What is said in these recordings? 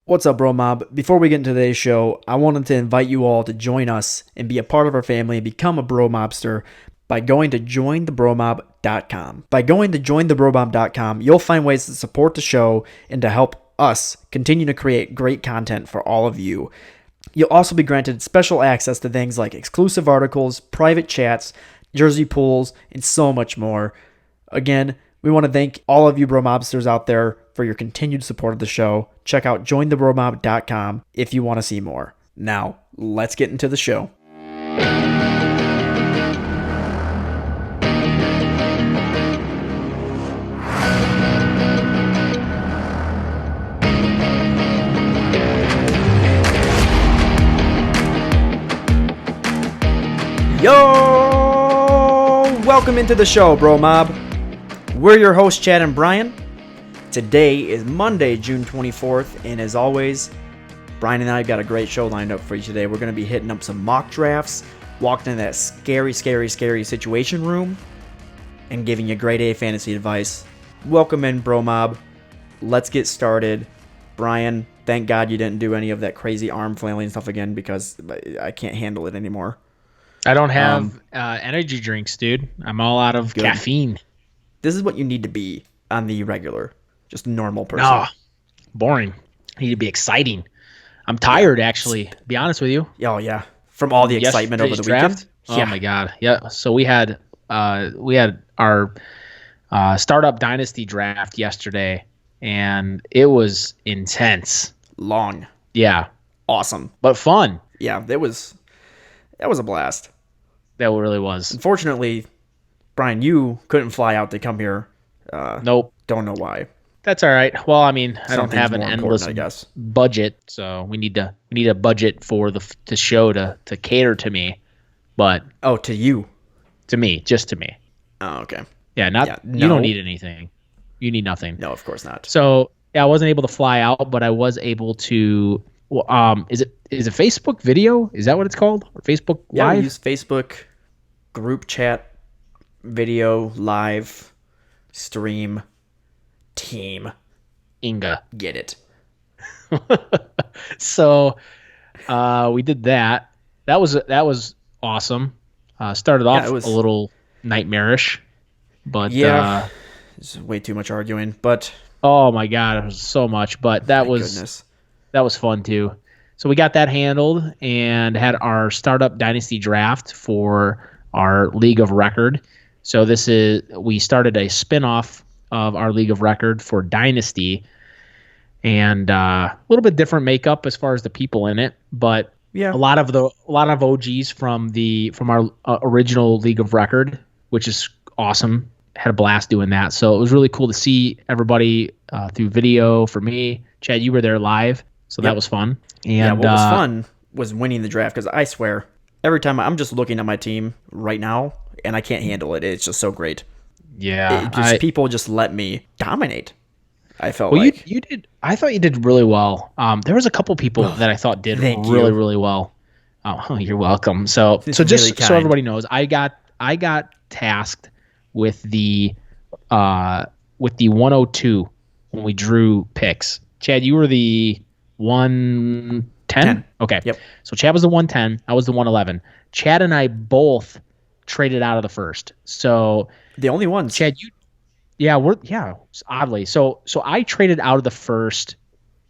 What's up, BroMob? Before we get into today's show, I wanted to invite you all to join us and be a part of our family and become a BroMobster by going to jointhebromob.com. By going to jointhebromob.com, you'll find ways to support the show and to help us continue to create great content for all of you. You'll also be granted special access to things like exclusive articles, private chats, jersey pools, and so much more. Again, we want to thank all of you BroMobsters out there for your continued support of the show. Check out jointhebromob.com if you want to see more. Now, let's get into the show. Yo! Welcome into the show, BroMob. We're your hosts, Chad and Bryan. Today is Monday, June 24th, and as always, Bryan and I got a great show lined up for you today. We're going to be hitting up some mock drafts, walking in that scary situation room, and giving you grade A fantasy advice. Welcome in, BroMob. Let's get started. Bryan, thank God you didn't do any of that crazy arm flailing stuff again because I can't handle it anymore. I don't have energy drinks, dude. I'm all out of caffeine. This is what you need to be on the regular. Just a normal person. No, boring. I need to be exciting. I'm tired, actually, to be honest with you. Oh, yeah. From all the excitement over the weekend. Oh, my God. Yeah. So we had our startup Dynasty Draft yesterday, and it was intense. Long. Yeah. Awesome. But fun. Yeah, that was a blast. That really was. Unfortunately, Bryan, you couldn't fly out to come here. Nope. Don't know why. That's all right. Well, I mean, I don't have an endless budget, so we need a budget for the show to cater to me. But to you, to me, just to me. Oh, okay. Yeah, you don't need anything. You need nothing. No, of course not. So yeah, I wasn't able to fly out, but I was able to. Is it Facebook video? Is that what it's called? Or Facebook Live? Yeah, we use Facebook group chat, video, live, stream, team. Inga. Get it. So we did that. That was awesome. Started off a little nightmarish, but it's way too much arguing. But oh my God, it was so much. But that was fun too. So we got that handled and had our startup Dynasty Draft for our League of Record. So we started a spinoff of our League of Record for Dynasty, and a little bit different makeup as far as the people in it, but yeah, a lot of OGs from our original League of Record, which is awesome. Had a blast doing that. So it was really cool to see everybody through video. For me, Chad, you were there live, so that was fun. And what was fun was winning the draft, because I swear every time I'm just looking at my team right now and I can't handle it. It's just so great. Yeah, people just let me dominate. I felt like you did. I thought you did really well. There was a couple people that I thought did really well. Oh, you're welcome. So just so everybody knows, I got tasked with the 102 when we drew picks. Chad, you were the 110. Okay. Yep. So Chad was the 110. I was the 111. Chad and I both traded out of the first. So the only ones. Chad, oddly. So I traded out of the first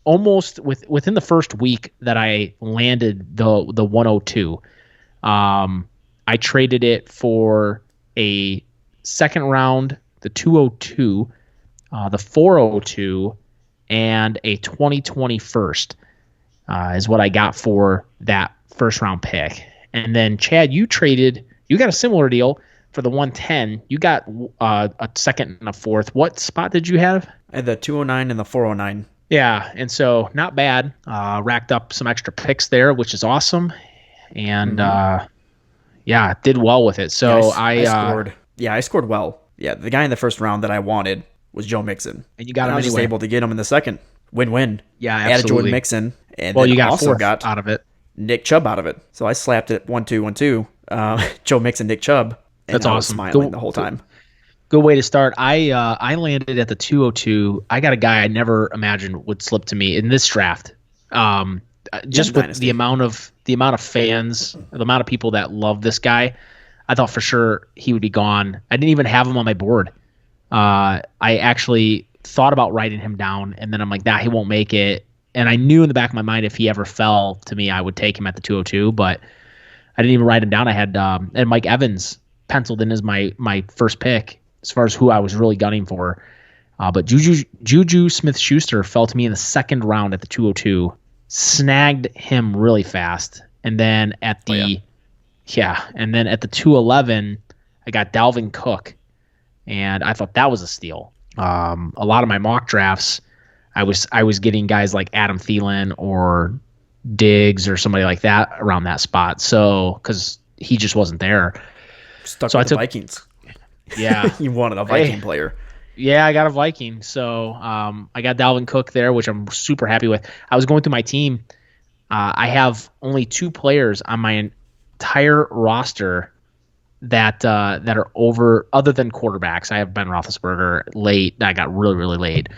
almost within the first week that I landed the 102. I traded it for a second round, the 202, the 402, and a 2020 first is what I got for that first round pick. And then Chad, you got a similar deal. For the 110, you got a second and a fourth. What spot did you have? I had the 209 and the 409. Yeah, and so not bad. Racked up some extra picks there, which is awesome. And did well with it. So I scored. I scored well. Yeah, the guy in the first round that I wanted was Joe Mixon. And you got him I was anyway. just able to get him in the second. Win-win. Yeah, absolutely. Added Jordan Mixon. And you got also got out of it. Nick Chubb out of it. So I slapped it 1-2-1-2. Joe Mixon, Nick Chubb. That's awesome. I was smiling the whole time. Good way to start. I landed at the 202. I got a guy I never imagined would slip to me in this draft. Just with the amount of fans, the amount of people that love this guy, I thought for sure he would be gone. I didn't even have him on my board. I actually thought about writing him down, and then I'm like, nah, he won't make it. And I knew in the back of my mind, if he ever fell to me, I would take him at the 202, but I didn't even write him down. I had and Mike Evans penciled in as my first pick as far as who I was really gunning for. But Juju Smith-Schuster fell to me in the second round at the 202, snagged him really fast. And then at the and then at the 211, I got Dalvin Cook, and I thought that was a steal. A lot of my mock drafts, I was getting guys like Adam Thielen or Diggs or somebody like that around that spot. So because he just wasn't there. Stuck with the Vikings. Yeah. You wanted a Viking player. Yeah, I got a Viking. So I got Dalvin Cook there, which I'm super happy with. I was going through my team. I have only 2 players on my entire roster that are over, other than quarterbacks. I have Ben Roethlisberger late. I got really, really late.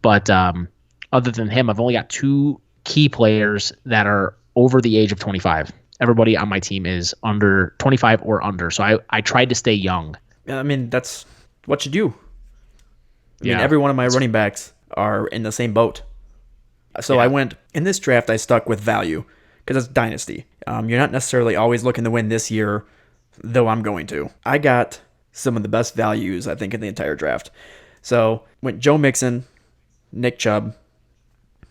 But other than him, I've only got 2 key players that are over the age of 25. Everybody on my team is under 25 or under. So I tried to stay young. I mean, that's what you do. I mean, every one of my running backs are in the same boat. So I went, in this draft, I stuck with value because it's Dynasty. You're not necessarily always looking to win this year, though I'm going to. I got some of the best values, I think, in the entire draft. So went Joe Mixon, Nick Chubb,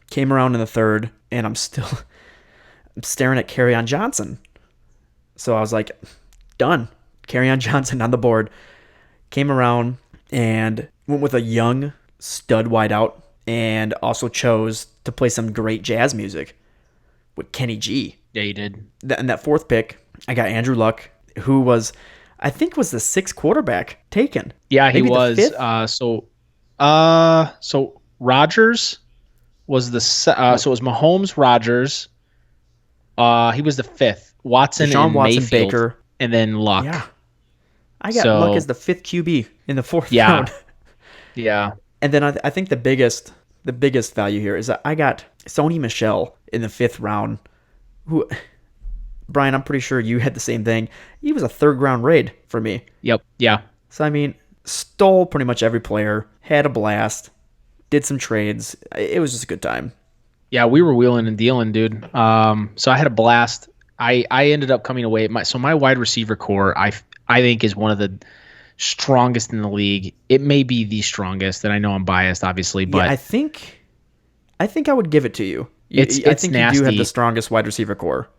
came around in the third, and I'm staring at Kerryon Johnson. So I was like, done. Kerryon Johnson on the board. Came around and went with a young stud wideout, and also chose to play some great jazz music with Kenny G. Yeah, you did. And that 4th pick, I got Andrew Luck, who was, I think, was the 6th quarterback taken. Yeah, he Maybe was. The 5th? So Rodgers was so it was Mahomes, Rodgers. He was the 5th. Watson, Deshaun and Watson, Mayfield, Baker, and then Luck. Yeah, I got Luck as the 5th QB in the 4th Yeah. round. Yeah. And then I think the biggest value here is that I got Sony Michel in the 5th round, who, Brian, I'm pretty sure you had the same thing. He was a 3rd round raid for me. Yep. Yeah. So, I mean, stole pretty much every player, had a blast, did some trades. It was just a good time. Yeah, we were wheeling and dealing, dude. So I had a blast. I ended up coming away. My wide receiver core, I think, is one of the strongest in the league. It may be the strongest, and I know I'm biased, obviously, but yeah, I think I would give it to you. I think nasty. You do have the strongest wide receiver core.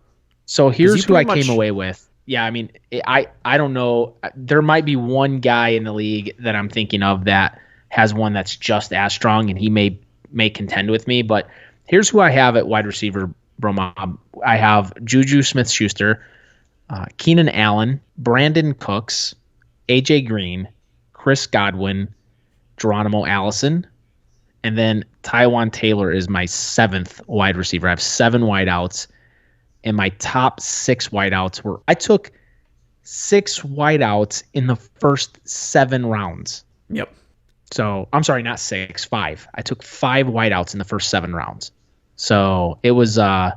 So here's who I came away with. Yeah, I mean, I don't know. There might be one guy in the league that I'm thinking of that has one that's just as strong, and he may contend with me. But here's who I have at wide receiver, BroMob. I have Juju Smith-Schuster, Keenan Allen, Brandon Cooks, AJ Green, Chris Godwin, Geronimo Allison, and then Tywan Taylor is my 7th wide receiver. I have 7 wideouts, and my top 6 wideouts were, I took 6 wideouts in the first 7 rounds. Yep. So I'm sorry, not 6, 5. I took 5 wideouts in the first 7 rounds. So it was I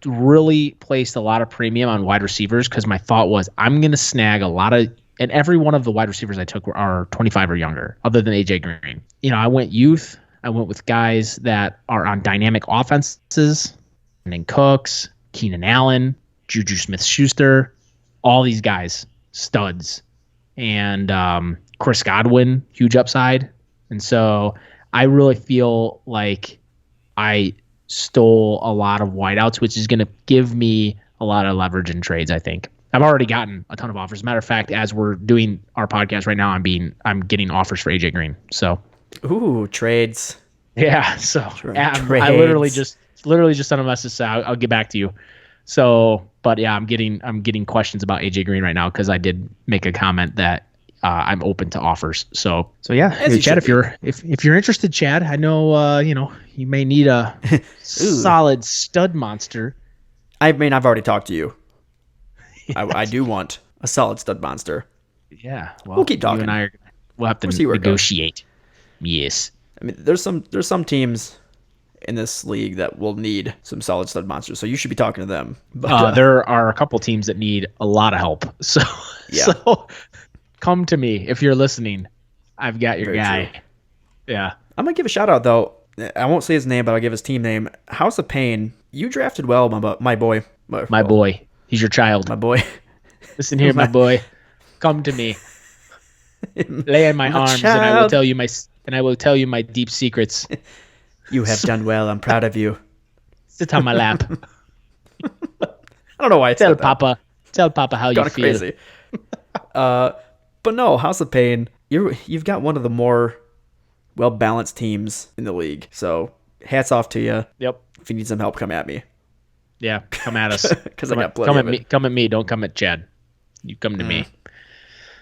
really placed a lot of premium on wide receivers because my thought was I'm going to snag a lot of, and every one of the wide receivers I took are 25 or younger, other than AJ Green. You know, I went youth. I went with guys that are on dynamic offenses, and then Cooks, Keenan Allen, Juju Smith-Schuster, all these guys, studs, and Chris Godwin, huge upside. And so I really feel like I stole a lot of wideouts, which is going to give me a lot of leverage in trades, I think. I've already gotten a ton of offers. As a matter of fact, as we're doing our podcast right now, I'm getting offers for AJ Green. So, ooh, trades. Yeah. So I literally just sent a message. So I'll get back to you. So, but yeah, I'm getting questions about AJ Green right now because I did make a comment that I'm open to offers. So yeah, hey, Chad, if you're interested, Chad, I know you may need a solid stud monster. I mean, I've already talked to you. Yes. I do want a solid stud monster. Yeah, well, we'll keep talking. You and we'll have to negotiate. Yes. I mean, there's some teams in this league that will need some solid stud monsters. So you should be talking to them. But, there are a couple teams that need a lot of help. So, so come to me if you're listening. I've got your guy. True. Yeah. I'm going to give a shout out, though. I won't say his name, but I'll give his team name. House of Pain. You drafted well, my boy. My boy. He's your child. My boy. Listen here, my boy. Come to me. Lay in my arms, and I will tell you my deep secrets. You have done well. I'm proud of you. Sit on my lap. I don't know why I said that. Tell Papa how you feel. Crazy. But no, House of Pain. You've got one of the more well-balanced teams in the league. So hats off to you. Yep. If you need some help, come at me. Yeah, come at us. Because I got plenty of it. Come at me. Don't come at Chad. You come to me.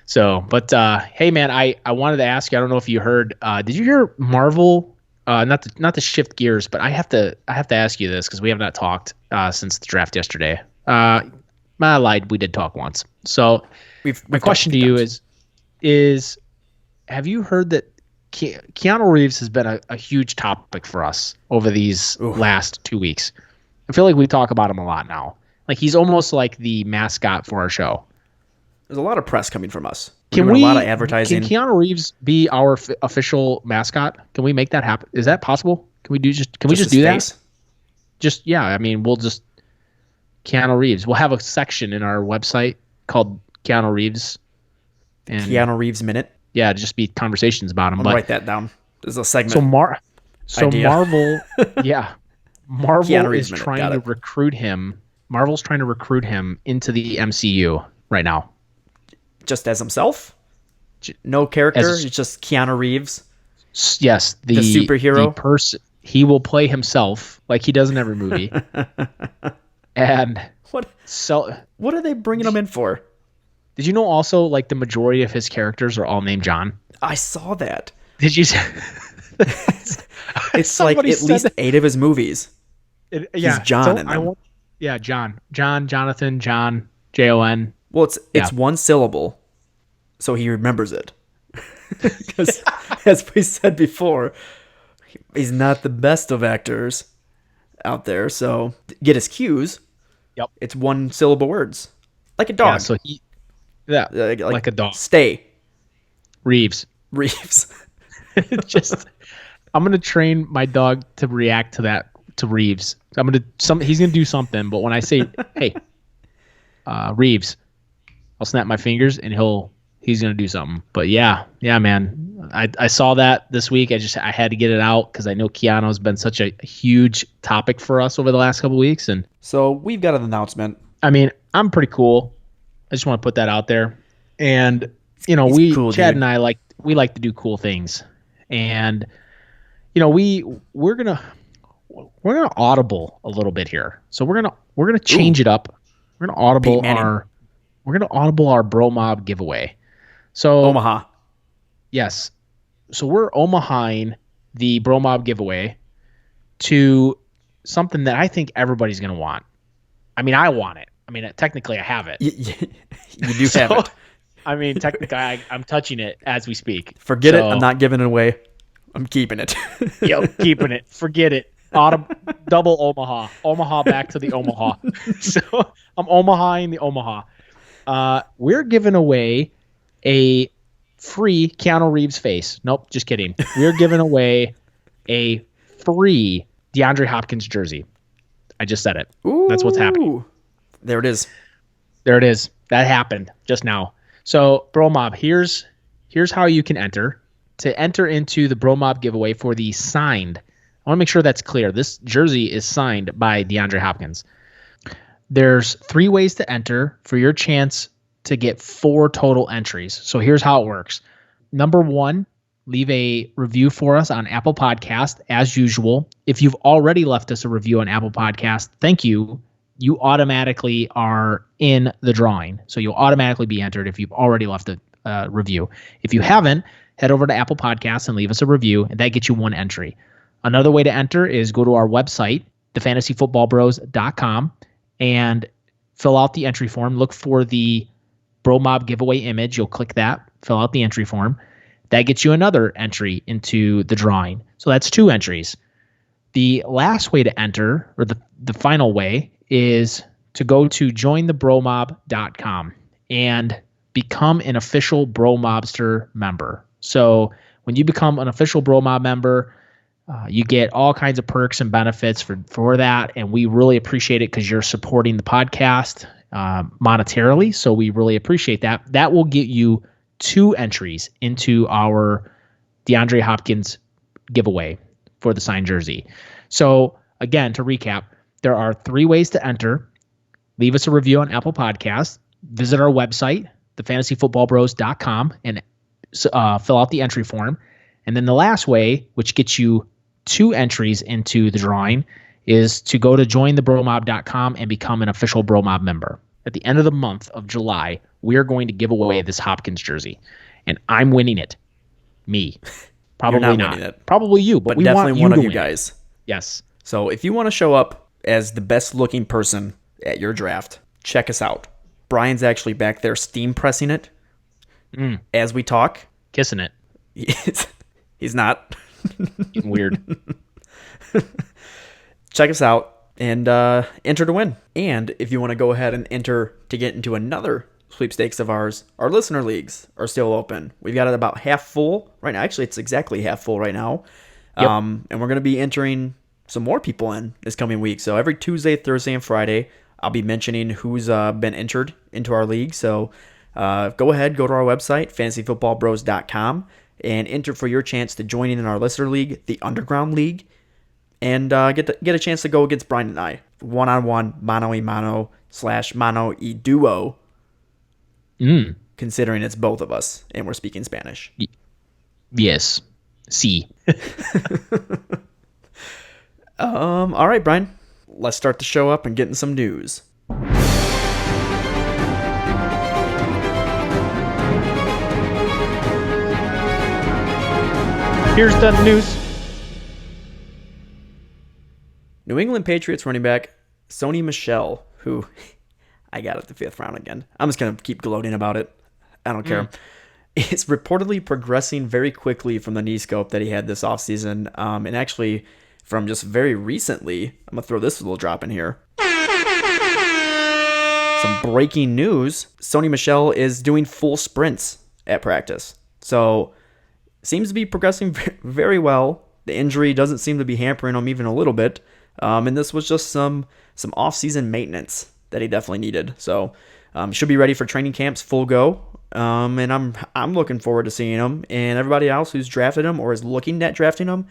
So, but hey, man, I wanted to ask you. I don't know if you heard. Did you hear Marvel? Not to shift gears, but I have to ask you this because we have not talked since the draft yesterday. I lied. We did talk once. So, my question to you is have you heard that Keanu Reeves has been a huge topic for us over these last 2 weeks? I feel like we talk about him a lot now. Like he's almost like the mascot for our show. There's a lot of press coming from us. A lot of advertising. Can Keanu Reeves be our official mascot? Can we make that happen? Is that possible? Can we just do that? Just I mean, we'll just Keanu Reeves. We'll have a section in our website called Keanu Reeves. And Keanu Reeves Minute. Yeah, just be conversations about him. I'll write that down. There's a segment. So Marvel, Marvel is trying to recruit him. Marvel's trying to recruit him into the MCU right now. Just as himself? No character? It's just Keanu Reeves? Yes. The superhero? The person. He will play himself like he does in every movie. And what are they bringing him in for? Did you know also like the majority of his characters are all named John? I saw that. Did you? It's like at least 8 of his movies. He's John in them. John, Jonathan, John, Jon. Well, it's one syllable, so he remembers it. Because, as we said before, he's not the best of actors out there. So get his cues. Yep, it's one syllable words, like a dog. Like a dog. Stay. Reeves. Just, I'm gonna train my dog to react to that to Reeves. He's gonna do something, but when I say, "Hey, Reeves," I'll snap my fingers and he's gonna do something. But yeah, man, I saw that this week. I had to get it out because I know Keanu's been such a huge topic for us over the last couple of weeks, and so we've got an announcement. I mean, I'm pretty cool. I just want to put that out there, and Chad and I like to do cool things, and we're gonna audible a little bit here. So we're gonna change it up. We're gonna audible our BroMob giveaway. So Omaha. Yes. So we're Omahaing the BroMob giveaway to something that I think everybody's gonna want. I mean, I want it. I mean, technically, I have it. You do have it. I mean, technically, I'm touching it as we speak. Forget it. I'm not giving it away. I'm keeping it. Keeping it. Forget it. Double Omaha. Omaha back to the Omaha. So I'm Omahaing the Omaha. We're giving away a free Keanu Reeves face. Nope, just kidding. We're giving away a free DeAndre Hopkins jersey. I just said it. Ooh. That's what's happening. There it is. That happened just now. So, BroMob, here's how you can enter. To enter into the BroMob giveaway for the signed, I want to make sure that's clear. This jersey is signed by DeAndre Hopkins. There's 3 ways to enter for your chance to get 4 total entries. So here's how it works. Number 1, leave a review for us on Apple Podcast as usual. If you've already left us a review on Apple Podcast, thank you. You automatically are in the drawing. So you'll automatically be entered if you've already left a review. If you haven't, head over to Apple Podcasts and leave us a review, and that gets you 1 entry. Another way to enter is go to our website, thefantasyfootballbros.com, and fill out the entry form. Look for the BroMob giveaway image. You'll click that, fill out the entry form. That gets you another entry into the drawing. So that's 2 entries. The last way to enter, or the final way, is to go to jointhebromob.com and become an official BroMobster member. So when you become an official BroMob member, you get all kinds of perks and benefits for that, and we really appreciate it because you're supporting the podcast monetarily. So we really appreciate that. That will get you 2 entries into our DeAndre Hopkins giveaway for the signed jersey. So again, to recap, there are 3 ways to enter. Leave us a review on Apple Podcasts. Visit our website, thefantasyfootballbros.com, and fill out the entry form. And then the last way, which gets you 2 entries into the drawing, is to go to jointhebromob.com and become an official BroMob member. At the end of the month of July, we're going to give away this Hopkins jersey, and I'm winning it. Me. Probably You're not. winning it. Probably you, but we definitely want you one to of you win. guys. Yes. So if you want to show up as the best looking person at your draft, check us out. Brian's actually back there steam pressing it as we talk. Kissing it. He's not. Getting weird. Check us out and enter to win. And if you want to go ahead and enter to get into another sweepstakes of ours, our listener leagues are still open. We've got it about half full right now. Actually, it's exactly half full right now. Yep. And we're going to be entering some more people in this coming week. So every Tuesday, Thursday, and Friday, I'll be mentioning who's been entered into our league. So go ahead, go to our website, fantasyfootballbros.com, and enter for your chance to join in our listener league, the Underground League, and get a chance to go against Bryan and I, one-on-one, mano-y-mano / mano-y-duo, considering it's both of us, and we're speaking Spanish. Yes. Sí. All right, Brian. Let's start the show up and get in some news. Here's the news. New England Patriots running back Sony Michel, who I got at the 5th round again. I'm just going to keep gloating about it. I don't care. Is reportedly progressing very quickly from the knee scope that he had this offseason. And actually, from just very recently, I'm going to throw this little drop in here. Some breaking news. Sony Michel is doing full sprints at practice. So, seems to be progressing very well. The injury doesn't seem to be hampering him even a little bit. And this was just some off-season maintenance that he definitely needed. So, should be ready for training camps full go. And I'm looking forward to seeing him. And everybody else who's drafted him or is looking at drafting him,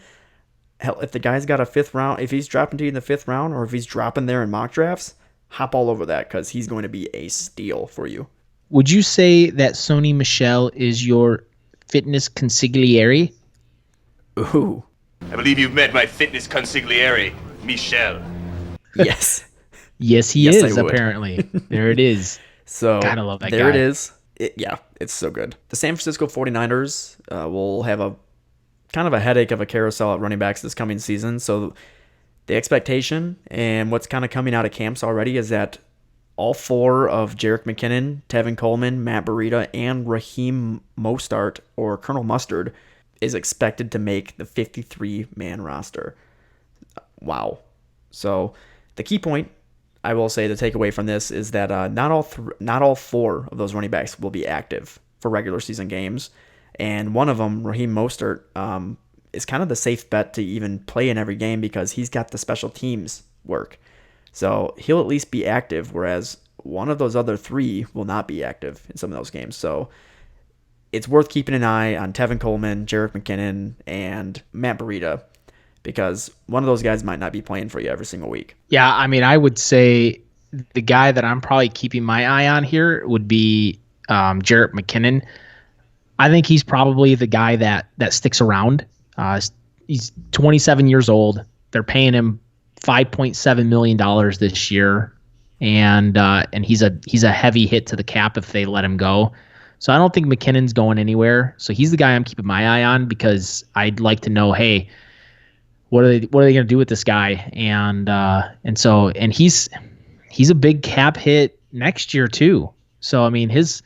hell, if the guy's got a 5th round, if he's dropping to you in the 5th round, or if he's dropping there in mock drafts, hop all over that because he's going to be a steal for you. Would you say that Sony Michel is your fitness consigliere? Ooh. I believe you've met my fitness consigliere, Michel. Yes. Yes, he Yes, is, I would. apparently. There it is. So Gotta love that there guy. it is. It's so good. The San Francisco 49ers will have a kind of a headache of a carousel at running backs this coming season. So the expectation and what's kind of coming out of camps already is that all 4 of Jerick McKinnon, Tevin Coleman, Matt Breida, and Raheem Mostert, or Colonel Mustard, is expected to make the 53-man roster. Wow. So the key point, I will say, to take away from this is that not all 4 of those running backs will be active for regular season games. And one of them, Raheem Mostert, is kind of the safe bet to even play in every game because he's got the special teams work. So he'll at least be active, whereas one of those other 3 will not be active in some of those games. So it's worth keeping an eye on Tevin Coleman, Jerick McKinnon, and Matt Breida, because one of those guys might not be playing for you every single week. Yeah, I mean, I would say the guy that I'm probably keeping my eye on here would be Jerick McKinnon. I think he's probably the guy that sticks around. He's 27 years old. They're paying him $5.7 million this year, and he's a heavy hit to the cap if they let him go. So I don't think McKinnon's going anywhere. So he's the guy I'm keeping my eye on because I'd like to know, hey, what are they going to do with this guy? And he's a big cap hit next year too. So I mean, it's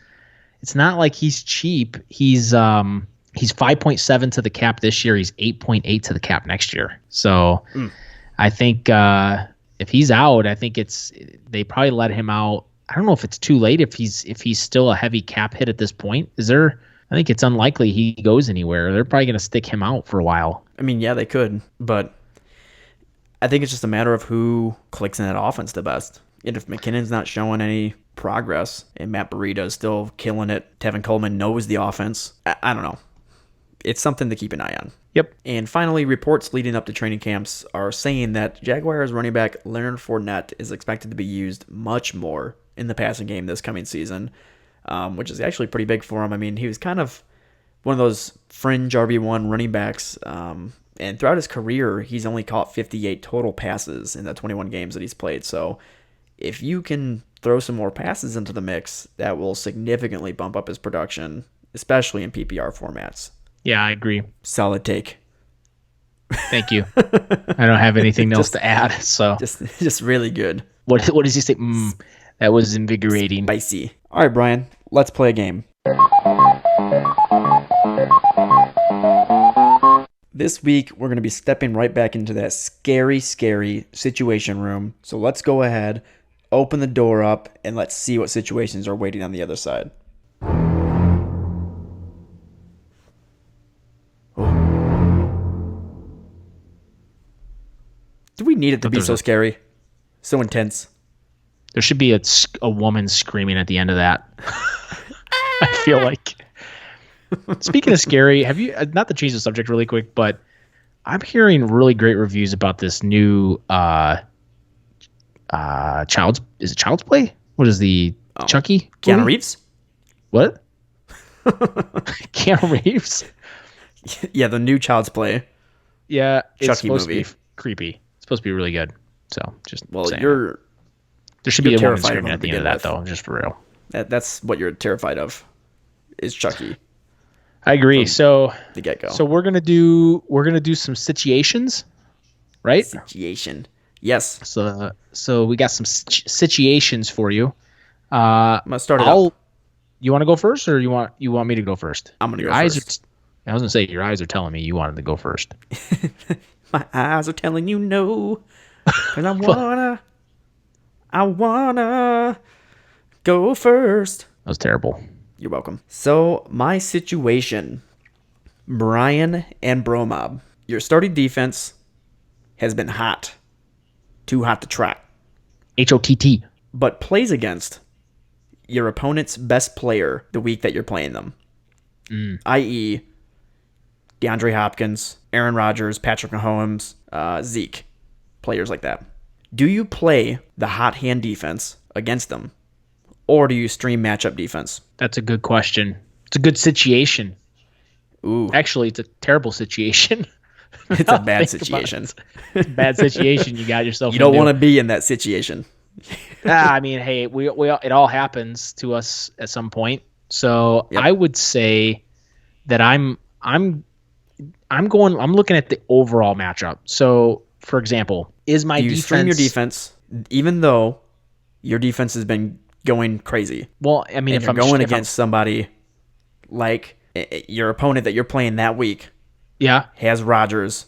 not like he's cheap. He's 5.7 to the cap this year. He's 8.8 to the cap next year. So I think if he's out, I think they probably let him out. I don't know if it's too late if he's still a heavy cap hit at this point. I think it's unlikely he goes anywhere. They're probably going to stick him out for a while. I mean, yeah, they could, but I think it's just a matter of who clicks in that offense the best. And if McKinnon's not showing any progress and Matt Breida is still killing it, Tevin Coleman knows the offense. I don't know. It's something to keep an eye on. Yep. And finally, reports leading up to training camps are saying that Jaguars running back Leonard Fournette is expected to be used much more in the passing game this coming season, which is actually pretty big for him. I mean, he was kind of one of those fringe RB1 running backs, and throughout his career, he's only caught 58 total passes in the 21 games that he's played. So if you can throw some more passes into the mix, that will significantly bump up his production, especially in PPR formats. Yeah, I agree. Solid take. Thank you. I don't have anything else to add. So just really good. What does he say? That was invigorating. Spicy. All right, Brian, let's play a game. This week, we're going to be stepping right back into that scary, scary situation room. So let's go ahead, open the door up, and let's see what situations are waiting on the other side. Do we need it to be so scary? So intense? There should be a woman screaming at the end of that. I feel like. Speaking of scary, have you, not to change the subject really quick, but I'm hearing really great reviews about this new Child's Play? What is the Chucky? Keanu Reeves? What? Keanu Reeves? Yeah, the new Child's Play. Yeah, it's Chucky supposed movie. to be creepy. It's supposed to be really good. So just saying. There should be a woman screaming at the end of that, though, just for real. That's what you're terrified of, is Chucky. I agree. So the get-go. So we're gonna do some situations, right? Situation. Yes. So we got some situations for you. I'm gonna start it up. You want to go first, or you want me to go first? I'm gonna go first. I was gonna say your eyes are telling me you wanted to go first. My eyes are telling you no, and I wanna go first. That was terrible. You're welcome. So my situation, Bryan and BroMob. Your starting defense has been hot, too hot to track. HOTT. But plays against your opponent's best player the week that you're playing them, i.e., DeAndre Hopkins, Aaron Rodgers, Patrick Mahomes, Zeke, players like that. Do you play the hot hand defense against them, or do you stream matchup defense? That's a good question. It's a good situation. Ooh. Actually, it's a terrible situation. It's a bad situation. It's a bad situation you got yourself You don't want to be in that situation. I mean, hey, it all happens to us at some point. So yep. I would say that I'm looking at the overall matchup. So, for example, is my defense... You stream your defense, even though your defense has been going crazy. Well, I mean, if you're going against somebody like your opponent that you're playing that week, has Rodgers,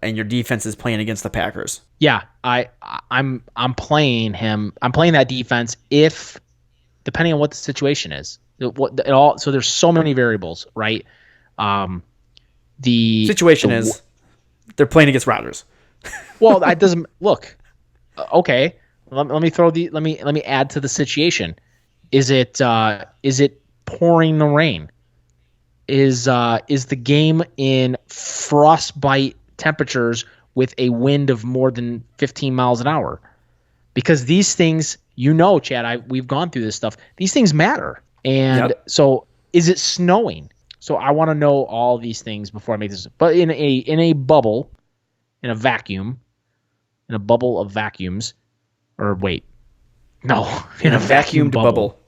and your defense is playing against the Packers. Yeah, I'm playing him. I'm playing that defense if, depending on what the situation is. So there's so many variables, right? The situation is they're playing against Rodgers. Well, that doesn't look okay. Let me add to the situation. Is it pouring the rain? Is the game in frostbite temperatures with a wind of more than 15 miles an hour? Because these things, Chad, we've gone through this stuff. These things matter. And so is it snowing? So I want to know all these things before I make this. But in a bubble, in a vacuum, in a bubble of vacuums, or wait, no, in a vacuumed bubble.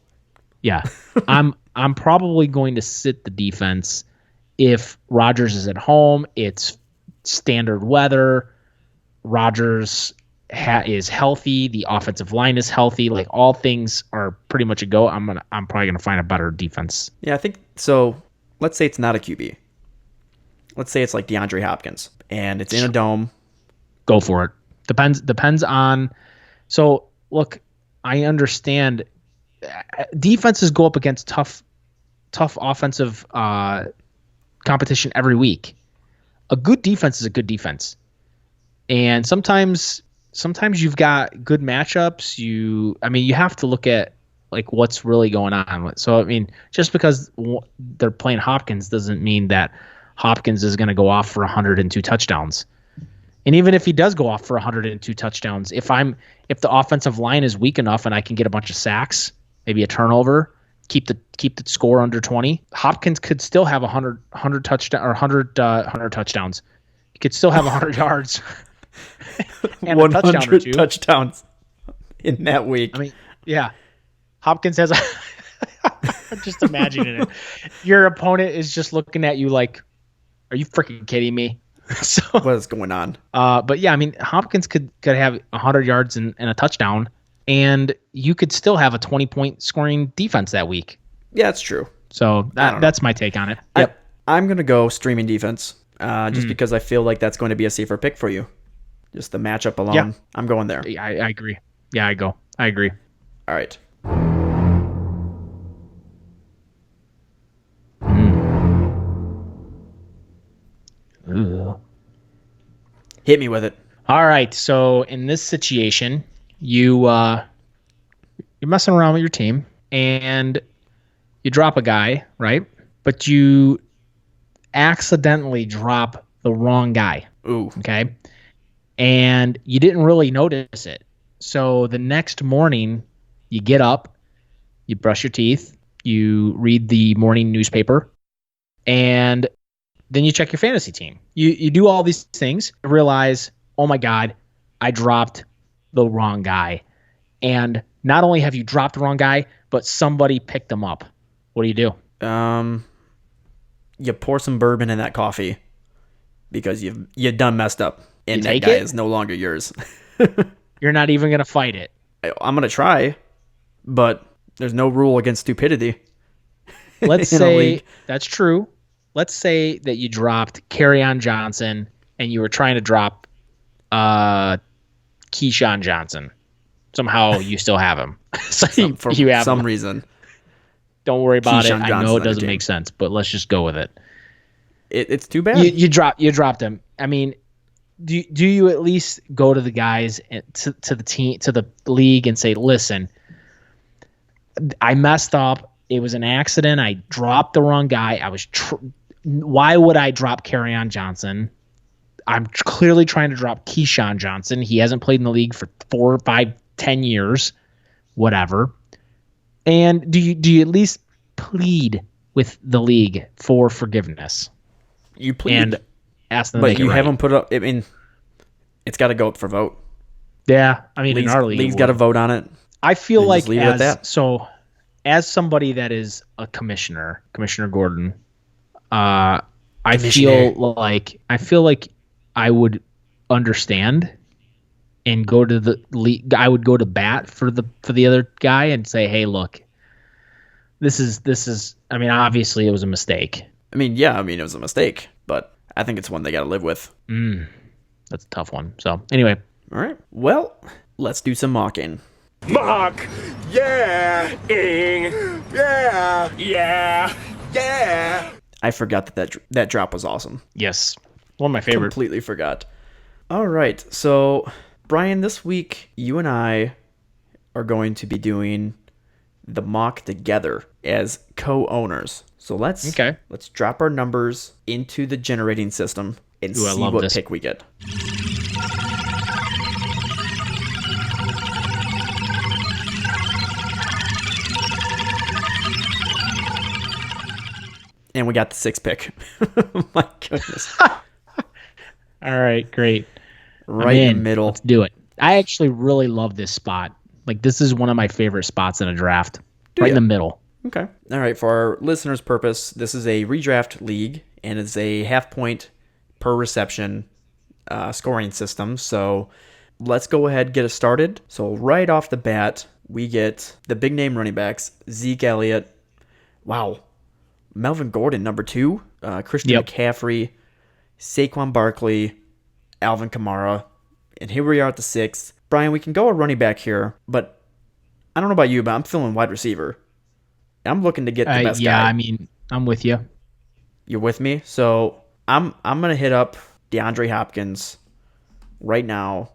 Yeah, I'm probably going to sit the defense if Rodgers is at home. It's standard weather. Rodgers is healthy. The offensive line is healthy. Like, all things are pretty much a go. I'm probably gonna find a better defense. Yeah, I think so. Let's say it's not a QB. Let's say it's like DeAndre Hopkins, and it's in a dome. Go for it. Depends on. So look, I understand defenses go up against tough offensive competition every week. A good defense is a good defense, and sometimes you've got good matchups. You have to look at like what's really going on. So just because they're playing Hopkins doesn't mean that Hopkins is going to go off for 102 touchdowns. And even if he does go off for 102 touchdowns, if the offensive line is weak enough and I can get a bunch of sacks, maybe a turnover, keep the score under 20, Hopkins could still have 100 touchdown or 100 touchdowns. He could still have 100 yards and 100 touchdowns in that week. Yeah. Hopkins has I'm just imagining it. Your opponent is just looking at you like, are you freaking kidding me? So what is going on? But yeah, Hopkins could have 100 yards and a touchdown, and you could still have a 20-point scoring defense that week. Yeah, that's true. So that's my take on it. Yep. I'm going to go streaming defense just because I feel like that's going to be a safer pick for you. Just the matchup alone. Yeah. I'm going there. I agree. Yeah, I agree. All right. Ugh. Hit me with it. All right. So in this situation, you're messing around with your team and you drop a guy, right? But you accidentally drop the wrong guy. Ooh. Okay. And you didn't really notice it. So the next morning, you get up, you brush your teeth, you read the morning newspaper, and then you check your fantasy team. You do all these things, realize, oh my God, I dropped the wrong guy. And not only have you dropped the wrong guy, but somebody picked him up. What do you do? You pour some bourbon in that coffee because you done messed up. And that guy is no longer yours. You're not even going to fight it. I'm going to try, but there's no rule against stupidity. Let's say that's true. Let's say that you dropped Kerryon Johnson and you were trying to drop Keyshawn Johnson. Somehow you still have him. For you have some him. reason. Don't worry about Keyshawn it. I know it doesn't make sense, but let's just go with it. It's too bad. You dropped him. Do you at least go to the guys to the team, to the league, and say, listen, I messed up. It was an accident. I dropped the wrong guy. Why would I drop Kerryon Johnson? I'm clearly trying to drop Keyshawn Johnson. He hasn't played in the league for 4, 5, 10 years, whatever. And do you at least plead with the league for forgiveness? You plead and ask them, but you haven't put up. It's got to go up for vote. Yeah, in our league, league's got to vote on it. I feel like as somebody that is a commissioner, Commissioner Gordon, I feel like I would understand and go to the league. I would go to bat for the other guy and say, hey, look, this is. Obviously it was a mistake. It was a mistake, but I think it's one they got to live with. That's a tough one. So anyway. All right. Well, let's do some mocking. Mock! Yeah! Ing! Yeah! Yeah! Yeah! I forgot that drop was awesome. Yes. One of my favorite. Completely forgot. All right. So, Bryan, this week, you and I are going to be doing the mock together as co-owners. So let's drop our numbers into the generating system and see what pick we get. And we got the 6th pick. My goodness. All right, great. Right in the middle. Let's do it. I actually really love this spot. Like, this is one of my favorite spots in a draft. In the middle. Okay. All right. For our listeners' purpose, this is a redraft league, and it's a half point per reception scoring system. So let's go ahead and get it started. So right off the bat, we get the big name running backs, Zeke Elliott. Wow. Melvin Gordon, number 2. Christian McCaffrey, Saquon Barkley, Alvin Kamara, And here we are at the 6th. Bryan, we can go a running back here, but I don't know about you, but I'm feeling wide receiver. I'm looking to get the best guy. Yeah, I mean, I'm with you. You're with me? So I'm going to hit up DeAndre Hopkins right now.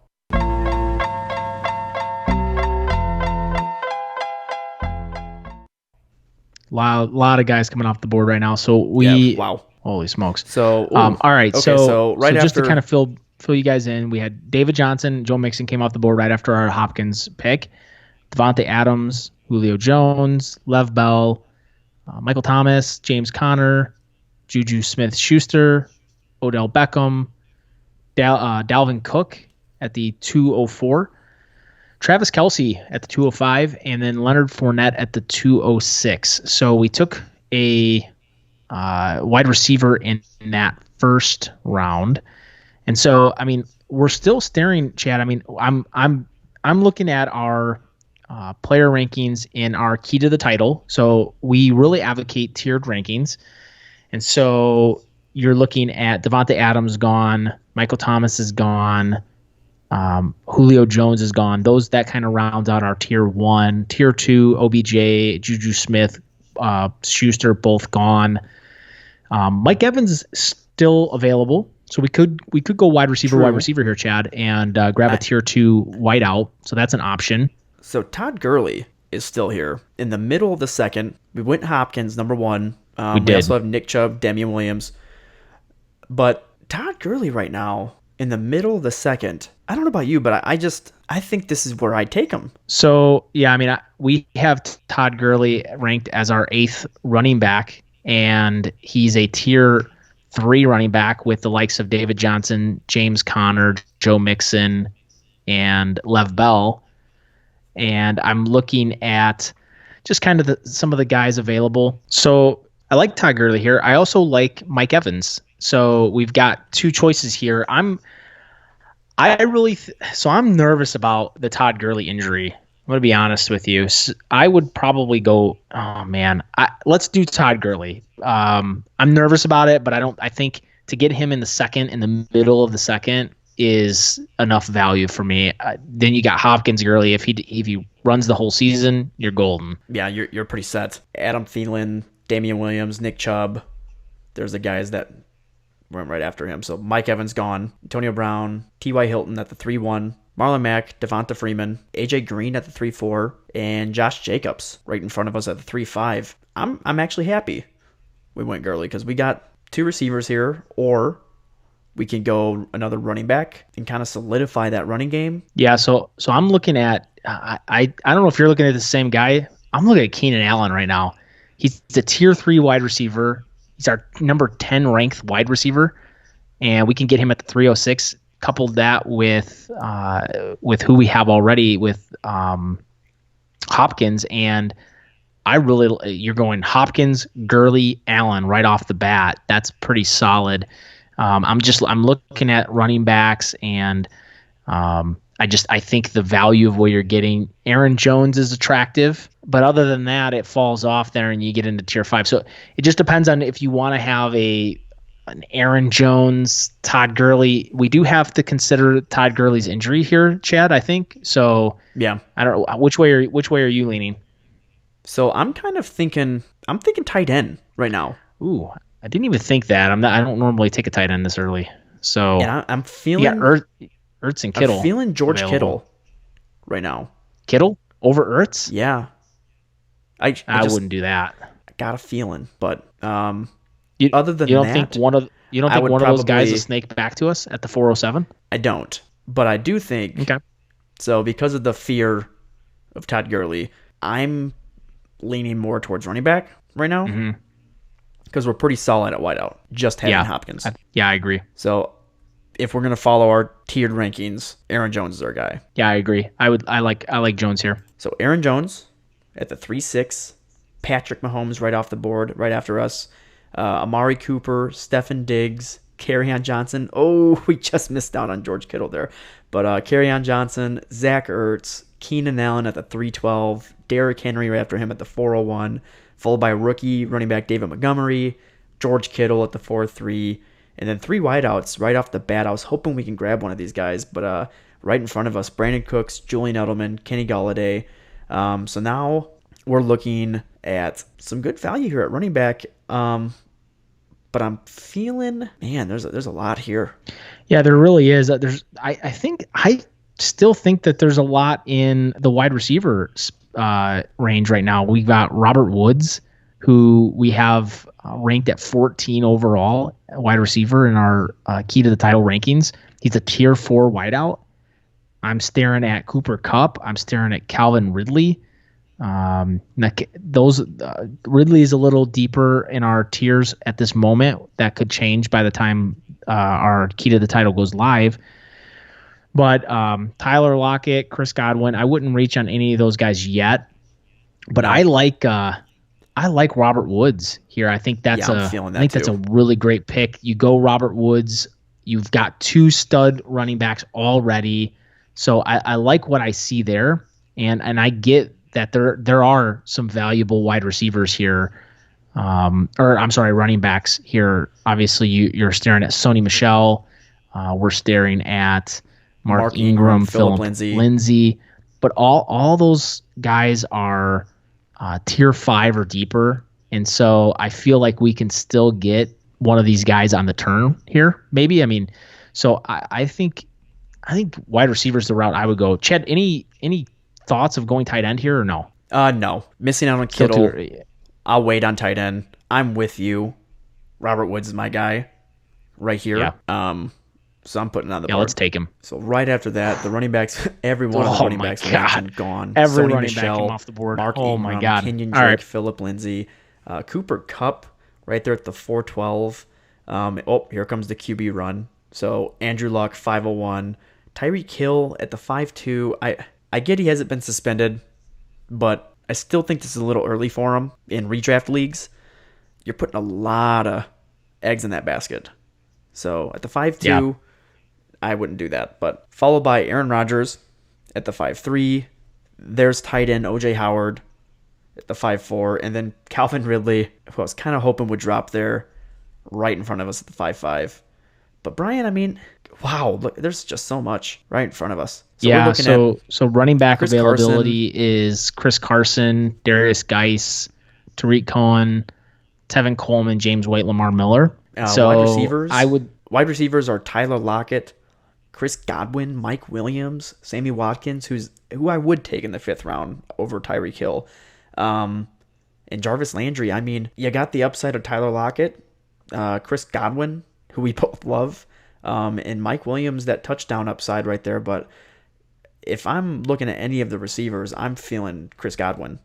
Lot of guys coming off the board right now. So wow. Holy smokes. So all right. Okay, so right just after, to kind of fill you guys in, we had David Johnson, Joe Mixon came off the board right after our Hopkins pick. Devontae Adams, Julio Jones, Lev Bell, Michael Thomas, James Conner, Juju Smith-Schuster, Odell Beckham, Dalvin Cook at the 204, Travis Kelce at the 205, and then Leonard Fournette at the 206. So we took a wide receiver in that first round, and so I mean we're still staring, Chad. I mean I'm looking at our player rankings in our key to the title. So we really advocate tiered rankings, and so you're looking at Devontae Adams gone, Michael Thomas is gone, Julio Jones is gone. That kind of rounds out our tier 1. Tier 2, OBJ, Juju Smith, Schuster, both gone. Mike Evans is still available, so we could go wide receiver here, Chad, and grab a tier 2 wideout. So that's an option. So Todd Gurley is still here in the middle of the second. We went Hopkins number 1. We also have Nick Chubb, Damian Williams, but Todd Gurley right now in the middle of the second. I don't know about you, but I think this is where I'd take him. So yeah, I mean we have Todd Gurley ranked as our 8th running back, and he's a tier 3 running back with the likes of David Johnson, James Conner, Joe Mixon, and Lev Bell. And I'm looking at just kind of some of the guys available. So I like Todd Gurley here. I also like Mike Evans. So we've got 2 choices here. I'm nervous about the Todd Gurley injury. I'm going to be honest with you. I would probably go, let's do Todd Gurley. I'm nervous about it, but I think to get him in the middle of the second is enough value for me. Then you got Hopkins Gurley. If he runs the whole season, you're golden. Yeah, you're pretty set. Adam Thielen, Damian Williams, Nick Chubb. There's the guys that went right after him. So Mike Evans gone, Antonio Brown, T.Y. Hilton at the 3-1, Marlon Mack, Devonta Freeman, A.J. Green at the 3-4, and Josh Jacobs right in front of us at the 3-5. I'm actually happy we went Gurley because we got 2 receivers here, or we can go another running back and kind of solidify that running game. Yeah, so I'm looking at I don't know if you're looking at the same guy. I'm looking at Keenan Allen right now. He's a tier 3 wide receiver. He's our number 10 ranked wide receiver, and we can get him at the 306. Coupled that with who we have already with Hopkins, and you're going Hopkins, Gurley, Allen right off the bat. That's pretty solid. I'm looking at running backs, and I think the value of what you're getting. Aaron Jones is attractive, but other than that, it falls off there, and you get into tier 5. So it just depends on if you want to have an Aaron Jones, Todd Gurley. We do have to consider Todd Gurley's injury here, Chad, I think. So yeah, I don't know which way are you leaning? So I'm thinking tight end right now. Ooh, I didn't even think that. I don't normally take a tight end this early. So and I'm feeling Ertz and Kittle. I'm feeling George available. Kittle right now. Kittle over Ertz? Yeah. I wouldn't do that. I got a feeling, but other than you don't that, think one of those guys will snake back to us at the 407? I don't, but I do think. Okay. So because of the fear of Todd Gurley, I'm leaning more towards running back right now because we're pretty solid at wideout. Just having Hopkins. I agree. So if we're gonna follow our tiered rankings, Aaron Jones is our guy. Yeah, I agree. I like Jones here. So Aaron Jones at the 3-6, Patrick Mahomes right off the board, right after us. Amari Cooper, Stefan Diggs, Kerryon Johnson. Oh, we just missed out on George Kittle there. But Kerryon Johnson, Zach Ertz, Keenan Allen at the 312, Derrick Henry right after him at the 401, followed by rookie running back David Montgomery, George Kittle at the 4-3, and then 3 wideouts right off the bat. I was hoping we can grab one of these guys, but right in front of us. Brandon Cooks, Julian Edelman, Kenny Galladay. So now we're looking at some good value here at running back. But I'm feeling, man, there's a lot here. Yeah, there really is. I still think that there's a lot in the wide receiver range right now. We've got Robert Woods, who we have ranked at 14 overall wide receiver in our key to the title rankings. He's a tier 4 wideout. I'm staring at Cooper Kupp. I'm staring at Calvin Ridley. Ridley is a little deeper in our tiers at this moment. That could change by the time our key to the title goes live. But Tyler Lockett, Chris Godwin, I wouldn't reach on any of those guys yet. But I like Robert Woods here. I think that's that's a really great pick. You go Robert Woods. You've got 2 stud running backs already. So I like what I see there, and I get that there are some valuable wide receivers here, running backs here. Obviously, you're staring at Sony Michel. We're staring at Mark Ingram, Phillip Lindsay. But all those guys are tier 5 or deeper, and so I feel like we can still get one of these guys on the turn here. Maybe so I think wide receiver is the route I would go. Chad, any thoughts of going tight end here or no? No. Missing out on Kittle. I'll wait on tight end. I'm with you. Robert Woods is my guy right here. Yeah. So I'm putting it on the board. Yeah, let's take him. So right after that, the running backs, every one of the running backs mentioned gone. Every Sony running Michel, back came off the board. Mark Ingram, my God. Kenyon Drake, Phillip Lindsay, Cooper Kupp right there at the 412. Here comes the QB run. So Andrew Luck, 501. Tyreek Hill at the 5.2. I get he hasn't been suspended, but I still think this is a little early for him in redraft leagues. You're putting a lot of eggs in that basket. So at the 5.2, I wouldn't do that. But followed by Aaron Rodgers at the 5.3. There's tight end O.J. Howard at the 5.4. And then Calvin Ridley, who I was kind of hoping would drop there right in front of us at the 5.5. But Brian, wow, look, there's just so much right in front of us. So so running back Chris availability is Chris Carson, Darius Geis, Tariq Cohen, Tevin Coleman, James White, Lamar Miller. Wide receivers are Tyler Lockett, Chris Godwin, Mike Williams, Sammy Watkins, who I would take in the 5th round over Tyreek Hill, and Jarvis Landry. You got the upside of Tyler Lockett, Chris Godwin, who we both love, and Mike Williams, that touchdown upside right there. But if I'm looking at any of the receivers, I'm feeling Chris Godwin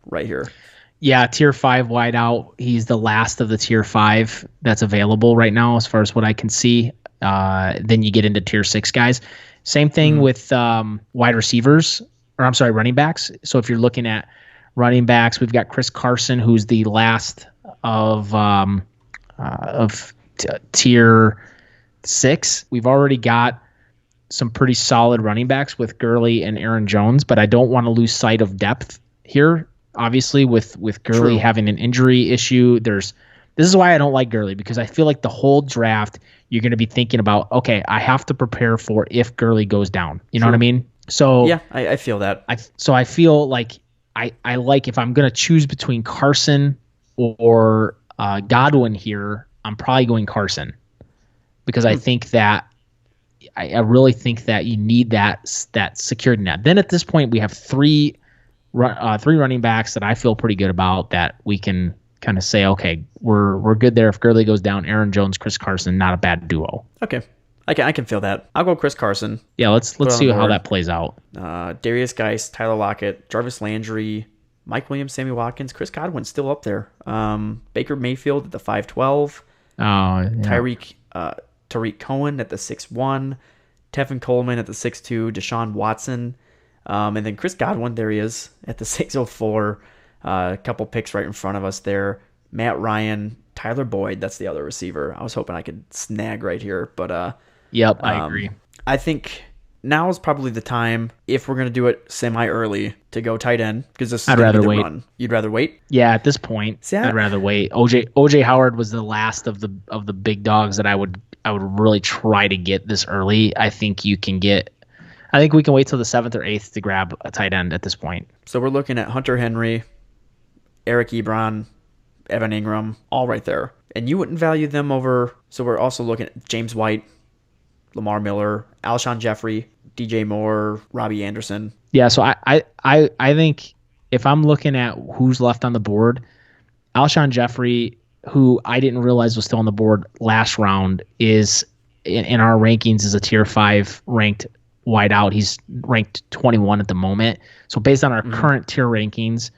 right here. Yeah, tier 5 wideout. He's the last of the tier 5 that's available right now, as far as what I can see. Then you get into tier 6 guys. Same thing with running backs. So if you're looking at running backs, we've got Chris Carson, who's the last of tier 6. We've already got some pretty solid running backs with Gurley and Aaron Jones, but I don't want to lose sight of depth here. Obviously, with Gurley having an injury issue, this is why I don't like Gurley, because I feel like the whole draft you're going to be thinking about, okay, I have to prepare for if Gurley goes down. You know what I mean? So yeah, I feel that. I feel like I like, if I'm going to choose between Carson or Godwin here, I'm probably going Carson, because I think that I really think that you need that security net. Then at this point, we have three running backs that I feel pretty good about, that we can kind of say, okay, we're good there. If Gurley goes down, Aaron Jones, Chris Carson, not a bad duo. Okay, I can feel that. I'll go Chris Carson. Yeah, let's see how that plays out. Darius Geis, Tyler Lockett, Jarvis Landry, Mike Williams, Sammy Watkins, Chris Godwin still up there. Baker Mayfield at the 5.12. Tariq Cohen at the 6.1. Tevin Coleman at the 6.2. Deshaun Watson. And then Chris Godwin, there he is at the 6.04. A couple picks right in front of us there. Matt Ryan, Tyler Boyd, that's the other receiver. I was hoping I could snag right here, but yep, I agree. I think now is probably the time, if we're going to do it semi-early, to go tight end, because this is I'd rather wait. Run. You'd rather wait? Yeah, at this point, I'd rather wait. OJ Howard was the last of the big dogs that I would really try to get this early. I think you can get I think we can wait till the 7th or 8th to grab a tight end at this point. So we're looking at Hunter Henry, Eric Ebron, Evan Ingram, all right there. And you wouldn't value them over. So we're also looking at James White, Lamar Miller, Alshon Jeffrey, DJ Moore, Robbie Anderson. Yeah, so I think if I'm looking at who's left on the board, Alshon Jeffrey, who I didn't realize was still on the board last round, is in our rankings is a tier 5 ranked wideout. He's ranked 21 at the moment. So based on our current tier rankings,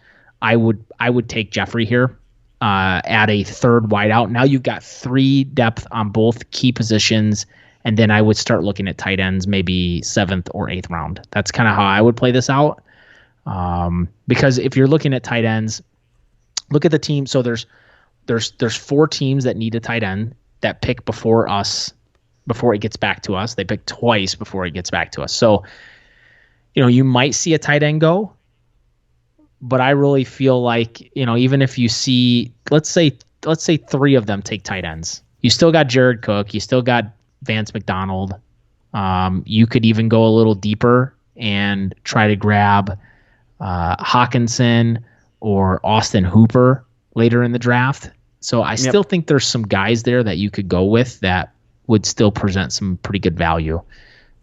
I would take Jeffrey here at a third wideout. Now you've got 3 depth on both key positions. And then I would start looking at tight ends, maybe 7th or 8th round. That's kind of how I would play this out. Because if you're looking at tight ends, look at the team. So there's 4 teams that need a tight end that pick before us, before it gets back to us. They pick twice before it gets back to us. So, you might see a tight end go, but I really feel like, even if you see, let's say 3 of them take tight ends, you still got Jared Cook, you still got Vance McDonald. You could even go a little deeper and try to grab Hawkinson or Austin Hooper later in the draft. So I still think there's some guys there that you could go with that would still present some pretty good value.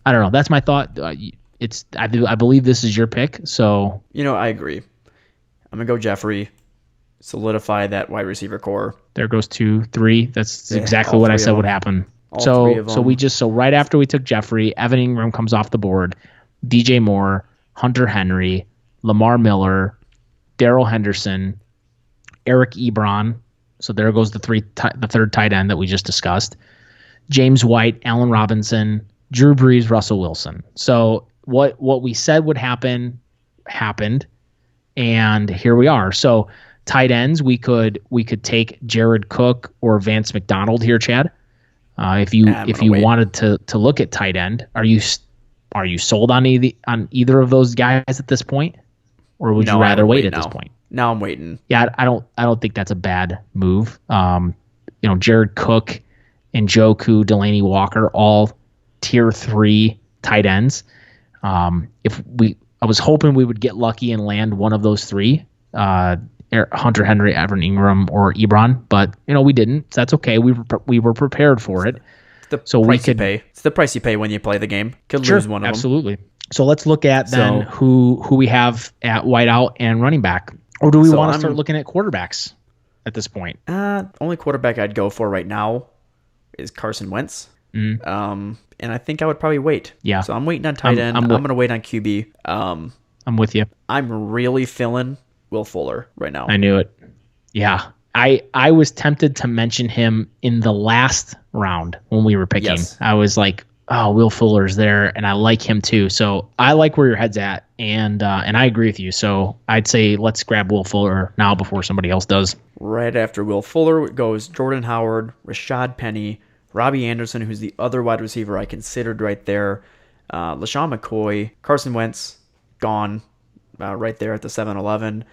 I don't know. That's my thought. I believe this is your pick. So I agree. I'm gonna go Jeffrey. Solidify that wide receiver core. There goes 2, 3. That's exactly what I said would happen. So right after we took Jeffrey, Evan Ingram comes off the board, DJ Moore, Hunter Henry, Lamar Miller, Darrell Henderson, Eric Ebron. So there goes the third tight end that we just discussed. James White, Allen Robinson, Drew Brees, Russell Wilson. So what we said would happen happened, and here we are. So tight ends, we could take Jared Cook or Vance McDonald here, Chad. If you wanted to look at tight end, are you sold on either of those guys at this point, or would you rather wait at this point? Now I'm waiting. Yeah, I don't think that's a bad move. Jared Cook, Njoku, Delaney Walker, all tier 3 tight ends. I was hoping we would get lucky and land one of those 3. Hunter Henry, Evan Ingram, or Ebron, but we didn't. So that's okay. We were prepared for it. It's the price you pay when you play the game. Could lose one of them. Absolutely. So let's look at then who we have at wideout and running back, or do we want to start looking at quarterbacks at this point? Only quarterback I'd go for right now is Carson Wentz. And I think I would probably wait. Yeah. So I'm waiting on tight end. I'm going to wait on QB. I'm with you. I'm really feeling Will Fuller right now. I knew it. Yeah. I was tempted to mention him in the last round when we were picking. Yes. I was like, oh, Will Fuller's there, and I like him too. So I like where your head's at, and I agree with you. So I'd say let's grab Will Fuller now before somebody else does. Right after Will Fuller goes Jordan Howard, Rashad Penny, Robbie Anderson, who's the other wide receiver I considered right there, LaShawn McCoy, Carson Wentz, gone right there at the 7-11.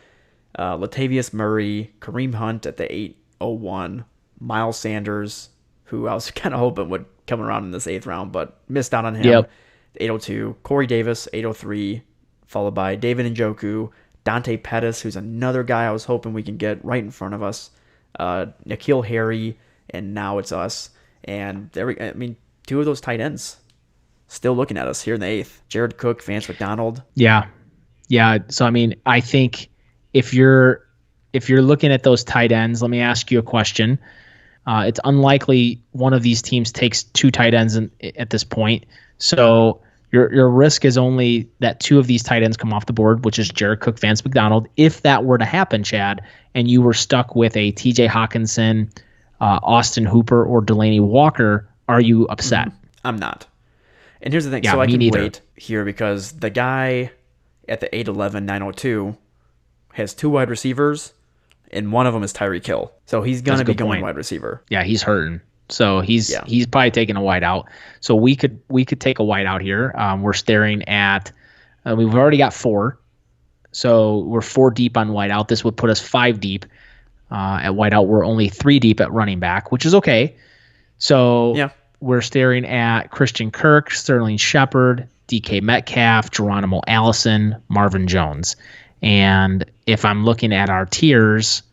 Latavius Murray, Kareem Hunt at the 801, Miles Sanders, who I was kind of hoping would come around in this 8th round, but missed out on him. 802, Corey Davis, 803, followed by David Njoku, Dante Pettis, who's another guy I was hoping we can get right in front of us, N'Keal Harry, and now it's us. And 2 of those tight ends still looking at us here in the 8th. Jared Cook, Vance McDonald. Yeah. So I think if you're looking at those tight ends, let me ask you a question. It's unlikely one of these teams takes 2 tight ends at this point. So your risk is only that 2 of these tight ends come off the board, which is Jared Cook, Vance McDonald. If that were to happen, Chad, and you were stuck with a TJ Hawkinson, Austin Hooper, or Delaney Walker, are you upset? I'm not. And here's the thing. So I can wait here because the guy at the 8'11", 902 has 2 wide receivers, and one of them is Tyreek Hill. So he's going to be going wide receiver. Yeah, he's hurting. So he's probably taking a wide out. So we could take a wide out here. We're staring at we've already got 4. So we're 4 deep on wide out. This would put us 5 deep at wide out. We're only 3 deep at running back, which is okay. So we're staring at Christian Kirk, Sterling Shepard, DK Metcalf, Geronimo Allison, Marvin Jones. And if I'm looking at our tiers,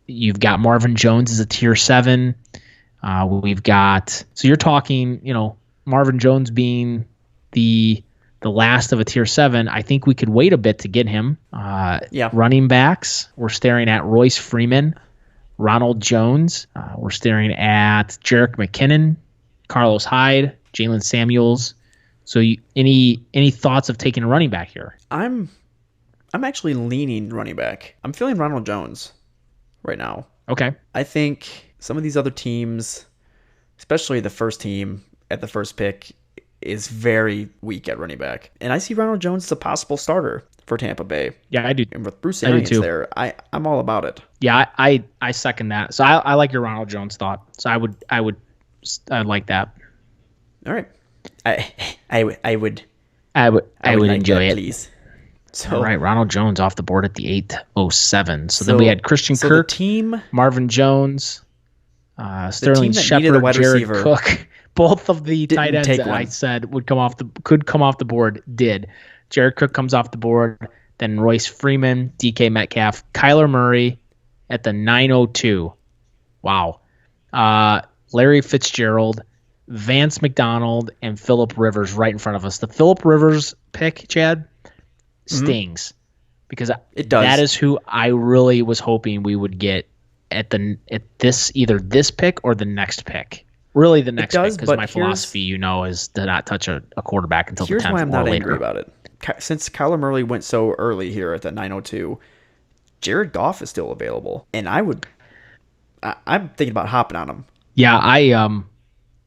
you've got Marvin Jones as a tier 7. We've got, so you're talking, Marvin Jones being the last of a tier 7. I think we could wait a bit to get him. Running backs, we're staring at Royce Freeman, Ronald Jones. We're staring at Jerick McKinnon, Carlos Hyde, Jalen Samuels. So any thoughts of taking a running back here? I'm actually leaning running back. I'm feeling Ronald Jones right now. Okay. I think some of these other teams, especially the first team at the first pick, is very weak at running back. And I see Ronald Jones as a possible starter for Tampa Bay. Yeah, I do. And with Bruce Arians there, I'm all about it. Yeah, I second that. So I like your Ronald Jones thought. So I'd like that. All right. I would enjoy it. Please. So, all right, Ronald Jones off the board at the 807. So then we had Christian Kirk, the team, Marvin Jones, Sterling Shepard, Jared Cook. Both of the tight ends that I said could come off the board did. Jared Cook comes off the board. Then Royce Freeman, DK Metcalf, Kyler Murray at the 902. Wow. Larry Fitzgerald, Vance McDonald, and Phillip Rivers right in front of us. The Phillip Rivers pick, Chad, stings because it does. That is who I really was hoping we would get at this either this pick or the next pick. Really, the next pick, because my philosophy, is to not touch a quarterback until the 10th or later. Here's why I'm not angry about it. Since Kyler Murray went so early here at the 902, Jared Goff is still available, and I'm thinking about hopping on him. Yeah,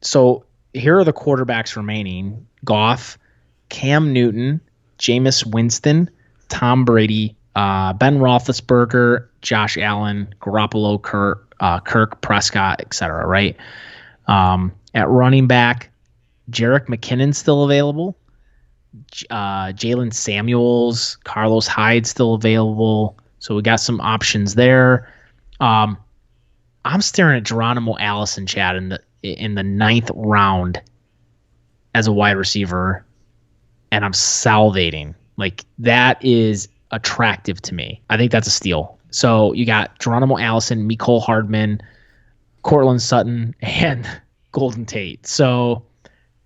so here are the quarterbacks remaining: Goff, Cam Newton, Jameis Winston, Tom Brady, Ben Roethlisberger, Josh Allen, Garoppolo, Kirk Prescott, etc. Right? At running back, Jerick McKinnon still available. Jalen Samuels, Carlos Hyde still available. So we got some options there. I'm staring at Geronimo Allison, Chad, in the 9th round as a wide receiver, and I'm salivating. Like, that is attractive to me. I think that's a steal. So you got Geronimo Allison, Mecole Hardman, Cortland Sutton, and Golden Tate. So,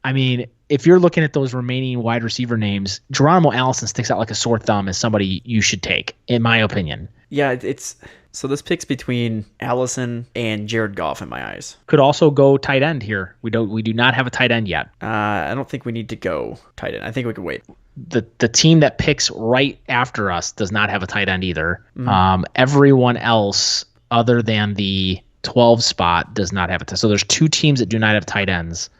I mean, if you're looking at those remaining wide receiver names, Geronimo Allison sticks out like a sore thumb as somebody you should take, in my opinion. Yeah, so this pick's between Allison and Jared Goff in my eyes. Could also go tight end here. We do not have a tight end yet. I don't think we need to go tight end. I think we can wait. The team that picks right after us does not have a tight end either. Everyone else other than the 12 spot does not have it. So there's 2 teams that do not have tight ends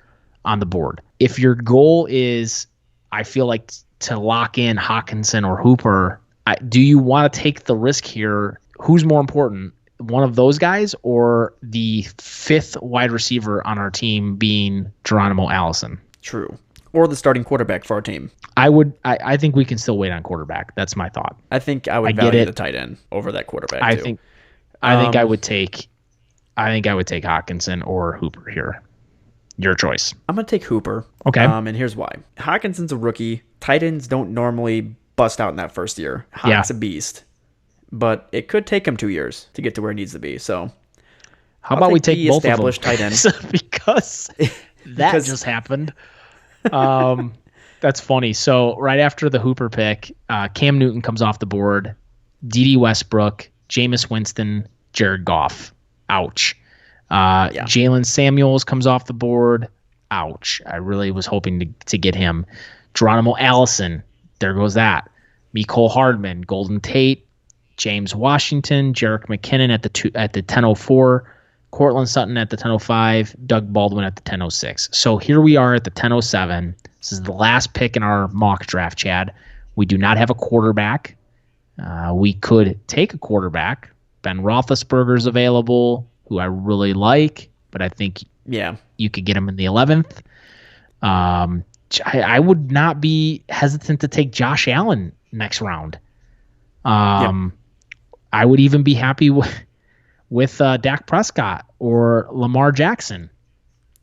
on the board. If your goal is, I feel like, to lock in Hawkinson or Hooper, do you want to take the risk here? Who's more important, one of those guys or the 5th wide receiver on our team being Geronimo Allison? True. Or the starting quarterback for our team. I think we can still wait on quarterback. That's my thought. I think I would value the tight end over that quarterback too. I think I would take Hawkinson or Hooper here. Your choice. I'm going to take Hooper. Okay. And here's why. Hawkinson's a rookie. Tight ends don't normally bust out in that first year. Hawk's a beast. But it could take him 2 years to get to where he needs to be. So how about we take both established of them? Tight end because that just happened. That's funny. So right after the Hooper pick, Cam Newton comes off the board. D.D. Westbrook, Jameis Winston, Jared Goff. Ouch. Jalen Samuels comes off the board. Ouch. I really was hoping to get him. Geronimo Allison. There goes that. Mecole Hardman, Golden Tate, James Washington, Jerick McKinnon at the 1004, Cortland Sutton at the 1005, Doug Baldwin at the 1006. So here we are at the 1007. This is the last pick in our mock draft, Chad. We do not have a quarterback. We could take a quarterback. Ben Roethlisberger's available, who I really like, but I think you could get him in the 11th. I would not be hesitant to take Josh Allen next round. I would even be happy with Dak Prescott or Lamar Jackson.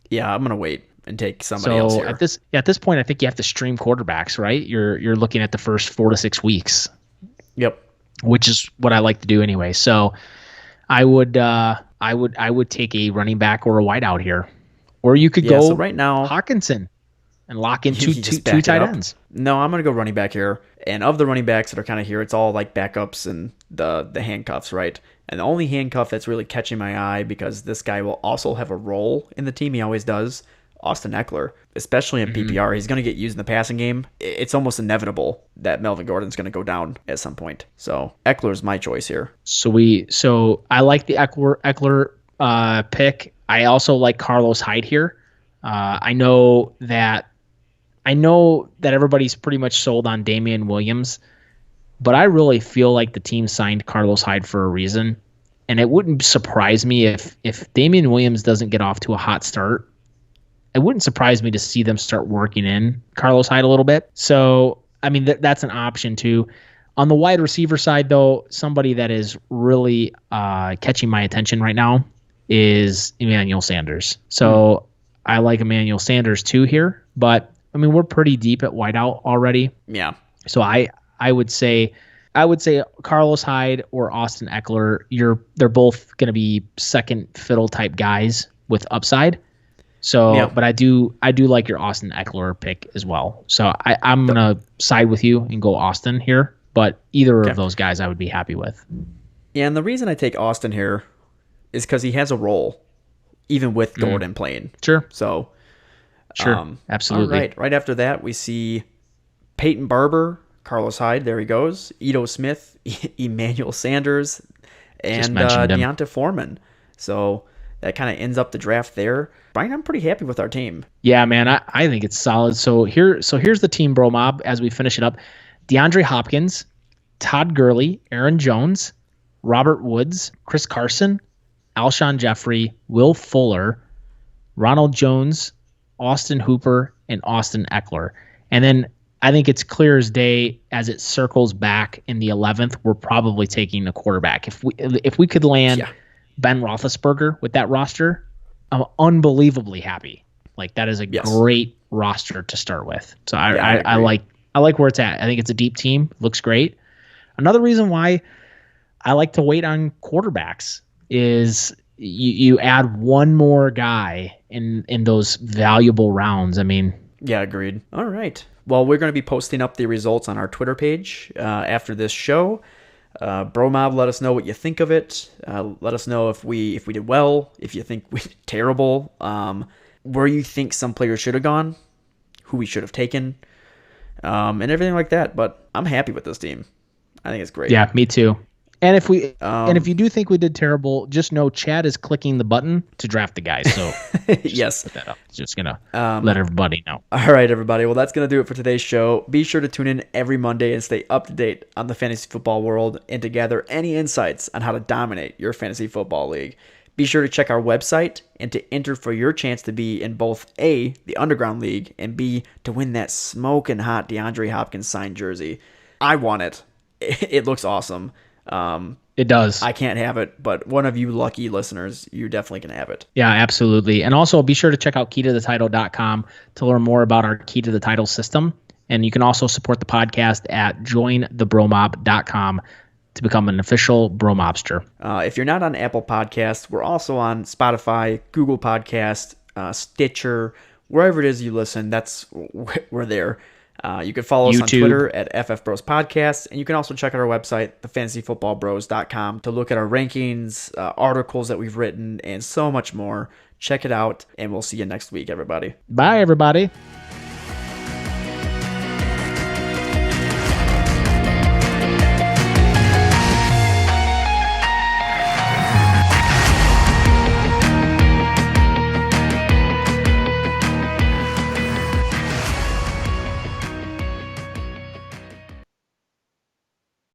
Yeah, I'm going to wait. and take somebody else here. At this point, I think you have to stream quarterbacks, right? You're looking at the first 4 to 6 weeks. Yep. Which is what I like to do anyway. So I would take a running back or a wideout here, or you could go so right now Hawkinson and lock in two tight ends. No, I'm gonna go running back here. And of the running backs that are kind of here, it's all like backups and the handcuffs, right? And the only handcuff that's really catching my eye, because this guy will also have a role in the team, he always does, Austin Eckler, especially in PPR. He's going to get used in the passing game. It's almost inevitable that Melvin Gordon's going to go down at some point. So Eckler's my choice here. So I like the Eckler pick. I also like Carlos Hyde here. I know that everybody's pretty much sold on Damian Williams, but I really feel like the team signed Carlos Hyde for a reason. And it wouldn't surprise me if Damian Williams doesn't get off to a hot start. It wouldn't surprise me to see them start working in Carlos Hyde a little bit. So, I mean, that's an option too. On the wide receiver side, though, somebody that is really catching my attention right now is Emmanuel Sanders. So I like Emmanuel Sanders too here, but I mean, we're pretty deep at wideout already. Yeah. So I would say Carlos Hyde or Austin Eckler. They're both going to be second fiddle type guys with upside. So, but I do like your Austin Eckler pick as well. So I'm going to side with you and go Austin here, but either of those guys I would be happy with. Yeah, and the reason I take Austin here is because he has a role, even with Gordon playing. Sure. So, absolutely. All right. Right after that, we see Peyton Barber, Carlos Hyde, there he goes, Ito Smith, Emmanuel Sanders, and Deonta Foreman. So that kind of ends up the draft there. Bryan, I'm pretty happy with our team. Yeah, man, I think it's solid. So here's the team, BroMob, as we finish it up. DeAndre Hopkins, Todd Gurley, Aaron Jones, Robert Woods, Chris Carson, Alshon Jeffrey, Will Fuller, Ronald Jones, Austin Hooper, and Austin Eckler. And then I think it's clear as day as it circles back in the 11th, we're probably taking a quarterback. If we could land Ben Roethlisberger with that roster, I'm unbelievably happy. Like, that is a great roster to start with. So I like where it's at. I think it's a deep team. Looks great. Another reason why I like to wait on quarterbacks is you add one more guy in those valuable rounds. I mean, yeah, agreed. All right. Well, we're going to be posting up the results on our Twitter page after this show. BroMob, let us know what you think of it. Let us know if we did well, if you think we did terrible, where you think some players should have gone, who we should have taken, and everything like that. But I'm happy with this team. I think it's great. Yeah, me too. And if you do think we did terrible, just know Chad is clicking the button to draft the guys. So yes, put that up. Just gonna let everybody know. All right, everybody. Well, that's gonna do it for today's show. Be sure to tune in every Monday and stay up to date on the fantasy football world and to gather any insights on how to dominate your fantasy football league. Be sure to check our website and to enter for your chance to be in both A, the Underground League, and B, to win that smoking hot DeAndre Hopkins signed jersey. I want it. It looks awesome. It does. I can't have it, but one of you lucky listeners, you definitely can have it. Yeah, absolutely. And also be sure to check out keytothetitle.com to learn more about our Key to the Title system. And you can also support the podcast at jointhebromob.com to become an official BroMobster. If you're not on Apple Podcasts, we're also on Spotify, Google Podcast, Stitcher, wherever it is you listen. We're there. You can follow us on Twitter at FFBros Podcast, and you can also check out our website, thefantasyfootballbros.com, to look at our rankings, articles that we've written, and so much more. Check it out, and we'll see you next week, everybody. Bye, everybody.